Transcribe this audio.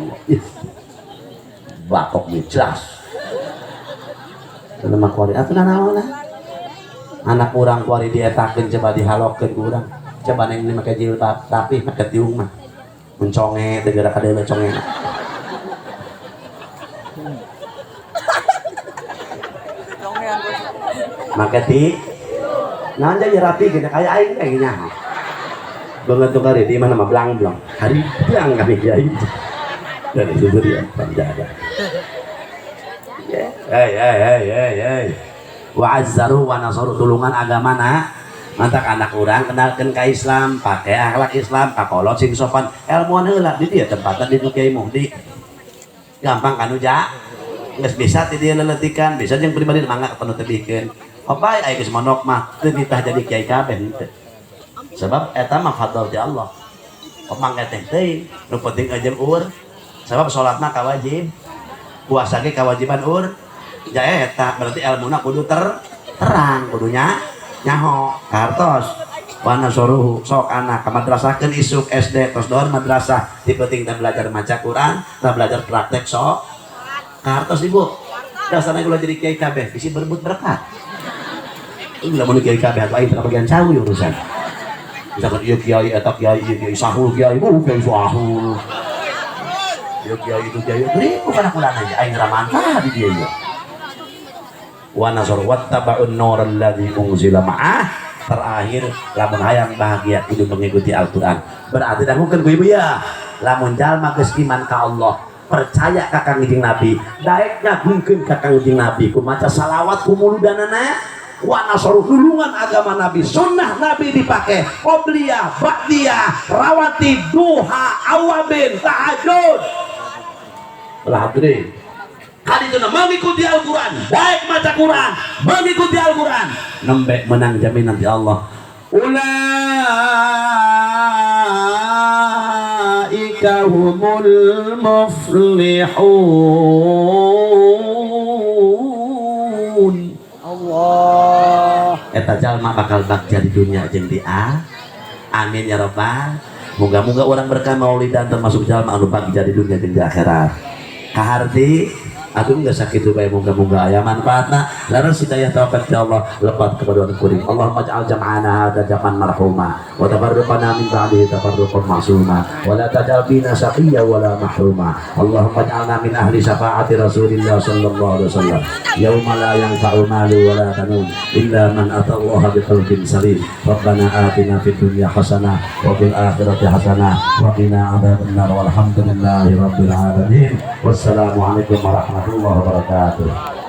Allah. Batok jelas. Nama kuari atuh nanaon lah. Anak urang kuari dietakeun coba dihalokeun ku urang. Coba neng make jilbab tapi make tiung mah. Menconge teh gara kadeuleu conge. Make ti naon jadi rapi gini kayak aing kayak gini. Banget tuh kali di mana mah belang-belang. Hari belang kami kiai. Dan itu dia penjaga. Hey. Wa azzaru wa nasaru tulungan agama na. Mantak anak urang kenalkeun ka Islam, pakai akhlak Islam, kakolot sing sopan, ilmuan heula di dieu tempatna di Kiai Muhdi. Gampang kan uja? Geus bisa ti dieu leletikan, bisa jeung pribadi mangga penuh tebihkeun. Apa aya geus monok mah teu ditah jadi kiai kabeh henteu. Sebab eta mah fadl ti Allah. Pemangga teh teuing, nu penting ajeung ur. Sebab salatna kawajib. Puasa ge kewajiban ur. Ja eta berarti ilmuna kudu terang, kudunya nyaho kartos. Wana suruh sok anak ka madrasahkeun isuk SD tos dohor madrasah dipenting teh belajar maca Quran, teh belajar praktek sok kartos ibu. Dasarna kula jadi kiai kabeh bisi berebut berkat. Ini lamun kiai kabeh atuh aing teu bagian cawi urusan. Misalkan ieu kiai eta kiai ieu kiai sahul kiai kiai sahul. Ieu kiai itu kiai beribu kana kula aja aing ramantah di dieu ieu. Wa nasar wattaba'un nur alladzi unzila ma'ah. Terakhir lamun hayang bahagia kudu mengikuti Al-Qur'an. Berarti dangukeun ku ibu ya. Lamun jalma geus iman ka Allah, percaya ka Kangjeng Nabi, daek ngagungkeun ka Kangjeng Nabi ku maca salawat kumuludanana. Wa nasaru dulungan agama Nabi, sunnah Nabi dipake, qobliyah, ba'diyah, rawatib, duha, awabin, tahajud. Lah gede. Kali itu mengikuti Al-Quran, baik maca Quran, mengikuti Al-Quran, nembe menang jaminan di Allah. Ulaika humul muflihun. Allah. Eta jalma bakal bagja di dunia jeung di amin ya rabbal. Moga-moga orang berkah maulidan termasuk jalma anu bagja di dunia jeung di akhirat. Kaharti aduh nggak sakit tuh baik moga-moga aya manfaatna laras hidayah taufik ya Allah lepat kepada orang kuring. Allahumma ja'al jam'ana hadza jam'an marhuma wa tafarruqana min ba'dihi tafarruqan ma'suma wa la taj'al bina shaqiyya wa la mahruma. Allahumma ja'alna min ahli syafa'ati Rasulillah sallallahu alaihi wasallam yauma la yanfa'u malu wa la banun illa man atallaha biqalbin salim. Rabbana atina fid dunya hasanah wa fil akhirati hasanah wa qina adzabannar walhamdulillahi rabbil alamin. Wassalamu alaikum warahmatullahi wabarakatuh.